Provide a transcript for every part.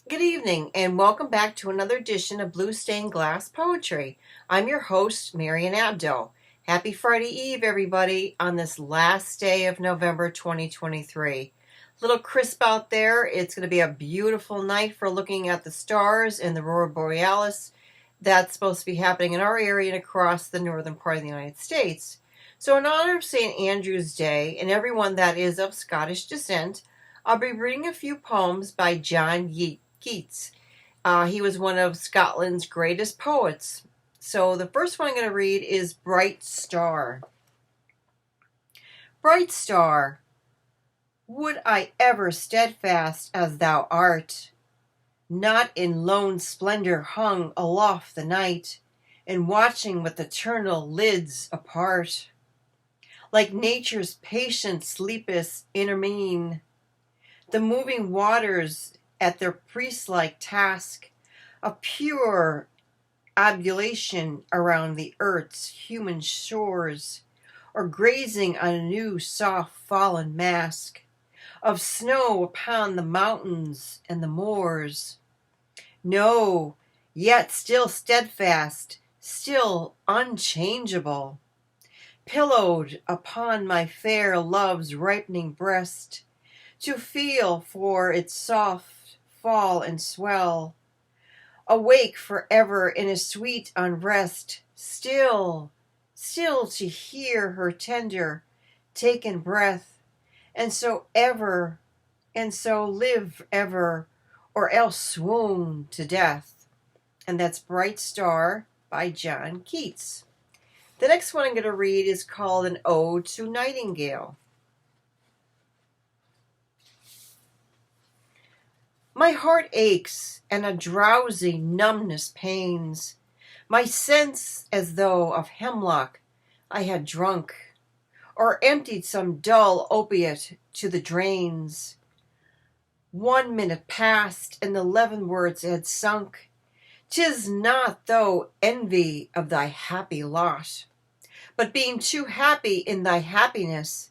Good evening, and welcome back to another edition of Blue Stained Glass Poetry. I'm your host, Marian Abdo. Happy Friday Eve, everybody, on this last day of November 2023. A little crisp out there. It's going to be a beautiful night for looking at the stars and the Aurora Borealis. That's supposed to be happening in our area and across the northern part of the United States. So, in honor of St. Andrew's Day and everyone that is of Scottish descent, I'll be reading a few poems by John Keats. He was one of Scotland's greatest poets. So the first one I'm going to read is Bright Star. Bright star, would I ever steadfast as thou art, not in lone splendor hung aloft the night, and watching with eternal lids apart, like nature's patient sleepest intermene, the moving waters at their priest-like task of pure oblation around the earth's human shores, or grazing on a new soft fallen mask of snow upon the mountains and the moors. No, yet still steadfast, still unchangeable, pillowed upon my fair love's ripening breast, to feel for its soft fall and swell, awake forever in a sweet unrest, still to hear her tender taken breath, and so live ever, or else swoon to death. And that's Bright Star by John Keats. The next one I'm going to read is called An Ode to Nightingale. My heart aches, and a drowsy numbness pains my sense, as though of hemlock I had drunk, or emptied some dull opiate to the drains. 1 minute passed, and the leavenworts had sunk. 'Tis not thou envy of thy happy lot, but being too happy in thy happiness,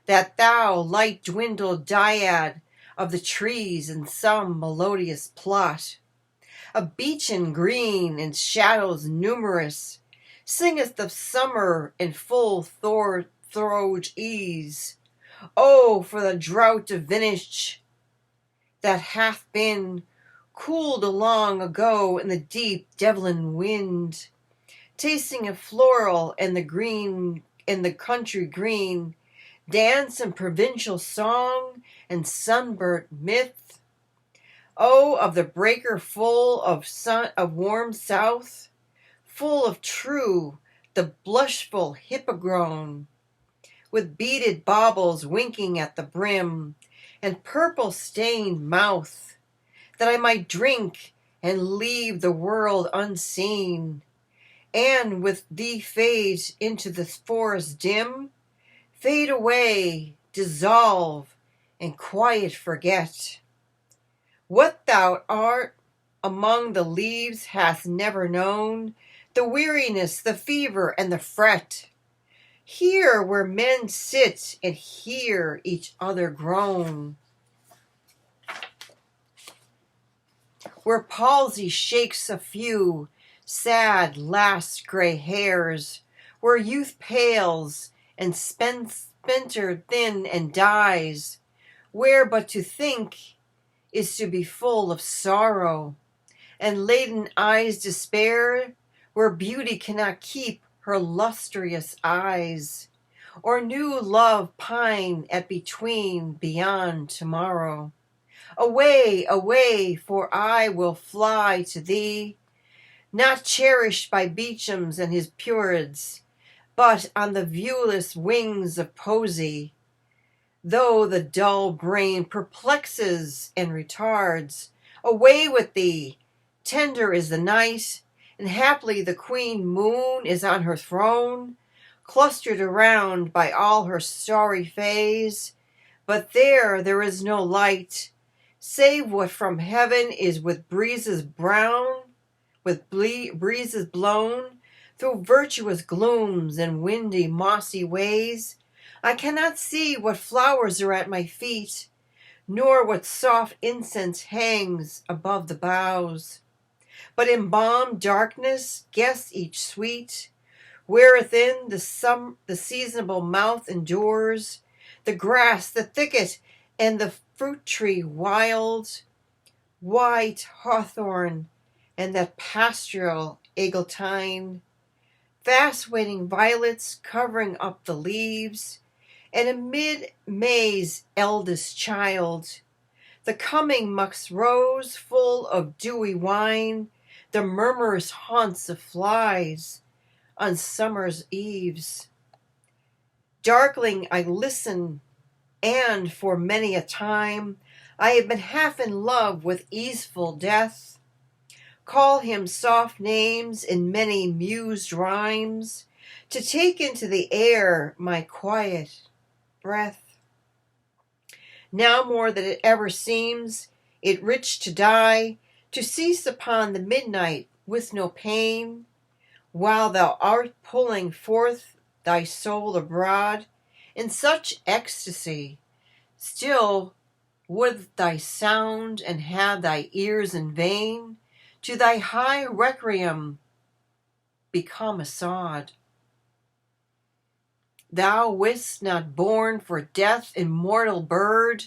that thou, light dwindled dyad of the trees in some melodious plot, a beechen green in shadows numerous, singeth of summer in full throat ease. Oh, for the drought of vintage that hath been cooled long ago in the deep Devon wind, tasting of floral and the green in the country green, dance and provincial song and sunburnt myth. Oh, of the breaker full of warm south, full of true, the blushful hippogrone, with beaded baubles winking at the brim, and purple stained mouth, that I might drink and leave the world unseen, and with thee fade into the forest dim, fade away, dissolve, and quiet forget. What thou art among the leaves hast never known, the weariness, the fever, and the fret. Here where men sit and hear each other groan, where palsy shakes a few sad last gray hairs, where youth pales and splinter thin and dies, where but to think is to be full of sorrow, and laden eyes despair, where beauty cannot keep her lustrous eyes, or new love pine at between beyond tomorrow. Away, away, for I will fly to thee, not cherished by Beechams and his Purids, but on the viewless wings of poesy, though the dull brain perplexes and retards. Away with thee! Tender is the night, and haply the queen moon is on her throne, clustered around by all her starry fays, but there is no light, save what from heaven is with breezes brown, with breezes blown through virtuous glooms and windy mossy ways. I cannot see what flowers are at my feet, nor what soft incense hangs above the boughs. But in balm darkness guess each sweet, wherewithin the seasonable mouth endures, the grass, the thicket, and the fruit tree wild, white hawthorn, and that pastoral eglantine, fast waiting violets covering up the leaves, and amid May's eldest child, the coming musk rose full of dewy wine, the murmurous haunts of flies on summer's eves. Darkling I listen, and for many a time I have been half in love with easeful death, call him soft names in many mused rhymes, to take into the air my quiet breath. Now more than it ever seems it rich to die, to cease upon the midnight with no pain, while thou art pulling forth thy soul abroad in such ecstasy, still would thy sound and have thy ears in vain to thy high requiem become a sod. Thou wist not born for death, immortal bird,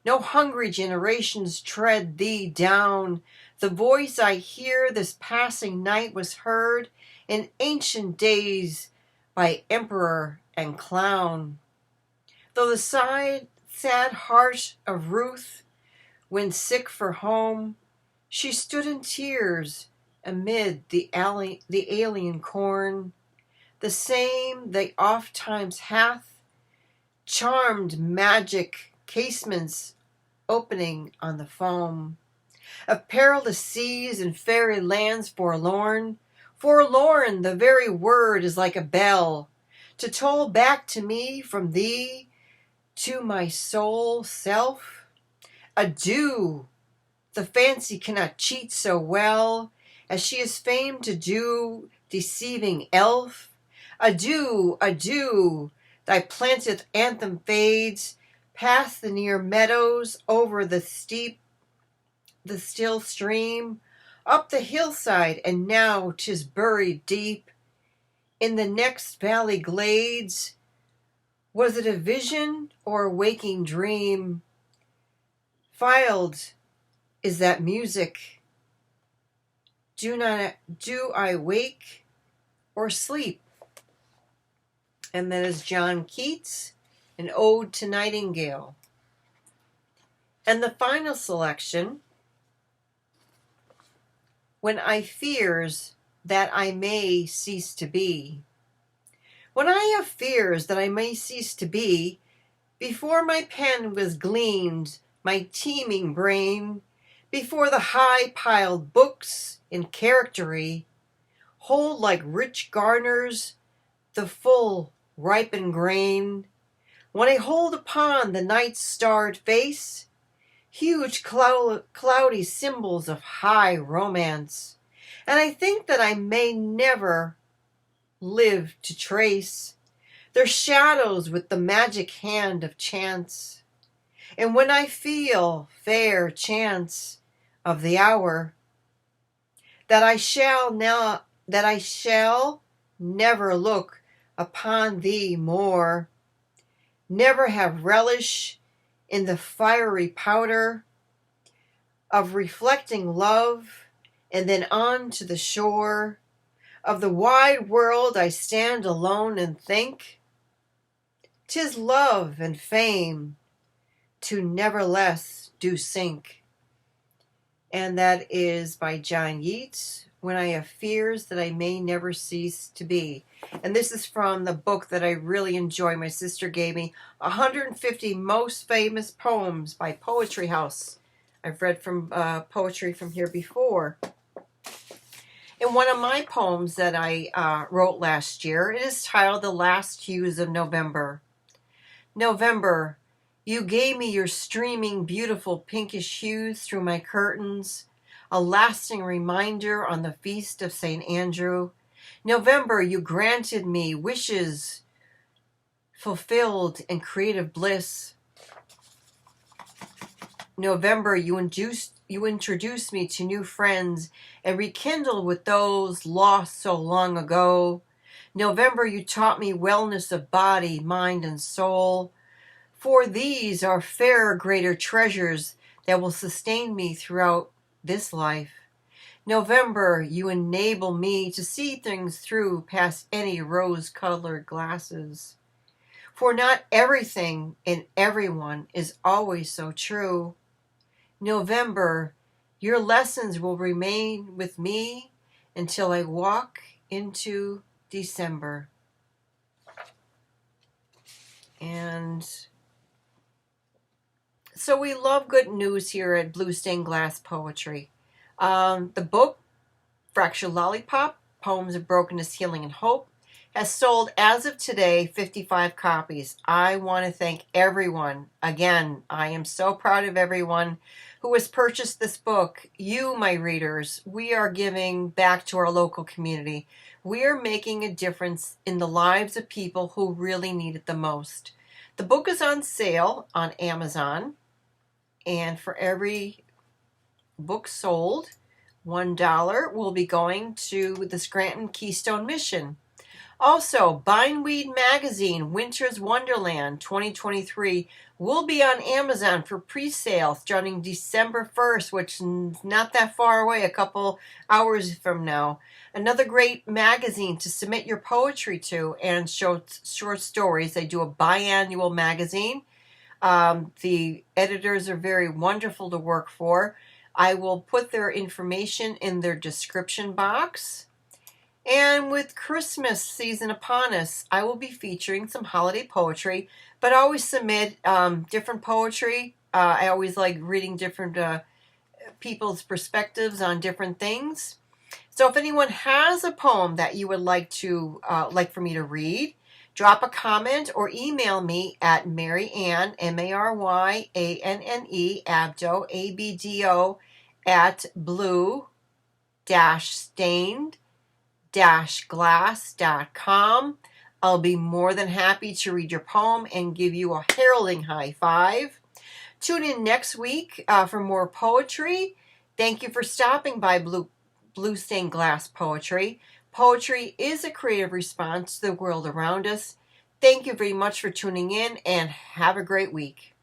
no hungry generations tread thee down. The voice I hear this passing night was heard in ancient days by emperor and clown. Though the sad heart of Ruth, when sick for home, she stood in tears amid the alien corn, the same they oft times hath, charmed magic casements opening on the foam, of perilous seas and fairy lands forlorn. Forlorn, the very word is like a bell, to toll back to me from thee, to my soul self. Adieu, the fancy cannot cheat so well as she is famed to do, deceiving elf. Adieu, adieu, thy plaintive anthem fades past the near meadows, over the still stream, up the hillside, and now 'tis buried deep in the next valley glades. Was it a vision or a waking dream? Filed is that music. Do I wake or sleep? And that is John Keats, an ode to Nightingale. And the final selection, when I fears that I may cease to be. When I have fears that I may cease to be, before my pen was gleaned, my teeming brain, before the high-piled books in charactery hold like rich garners the full ripened grain, when I hold upon the night's starred face huge cloudy symbols of high romance, and I think that I may never live to trace their shadows with the magic hand of chance, and when I feel fair chance of the hour that I shall never look upon thee more, never have relish in the fiery powder of reflecting love, and then on to the shore of the wide world I stand alone and think, 'tis love and fame to never less do sink. And that is by John Yeats, When I Have Fears That I May Never Cease to Be. And this is from the book that I really enjoy. My sister gave me 150 Most Famous Poems by Poetry House. I've read from poetry from here before. And one of my poems that I wrote last year, it is titled The Last Hues of November. November, you gave me your streaming, beautiful pinkish hues through my curtains, a lasting reminder on the feast of St. Andrew. November, you granted me wishes fulfilled in creative bliss. November, you introduced me to new friends and rekindled with those lost so long ago. November, you taught me wellness of body, mind, and soul. For these are fairer, greater treasures that will sustain me throughout this life. November, you enable me to see things through past any rose-colored glasses. For not everything and everyone is always so true. November, your lessons will remain with me until I walk into December. And so we love good news here at Blue Stained Glass Poetry. The book, Fractured Lollipop, Poems of Brokenness, Healing, and Hope, has sold, as of today, 55 copies. I want to thank everyone. Again, I am so proud of everyone who has purchased this book. You, my readers, we are giving back to our local community. We are making a difference in the lives of people who really need it the most. The book is on sale on Amazon, and for every book sold, $1 will be going to the Scranton Keystone Mission. Also, Bindweed Magazine Winter's Wonderland 2023 will be on Amazon for pre-sale starting December 1st, which is not that far away, a couple hours from now. Another great magazine to submit your poetry to and short stories. They do a biannual magazine. The editors are very wonderful to work for. I will put their information in their description box. And with Christmas season upon us, I will be featuring some holiday poetry, but I always submit different poetry. I always like reading different people's perspectives on different things. So if anyone has a poem that you would like for me to read, drop a comment or email me at Maryanne, Maryanne, Abdo, Abdo, at blue-stained-glass.com. I'll be more than happy to read your poem and give you a heralding high five. Tune in next week for more poetry. Thank you for stopping by Blue Stained Glass Poetry. Poetry is a creative response to the world around us. Thank you very much for tuning in and have a great week.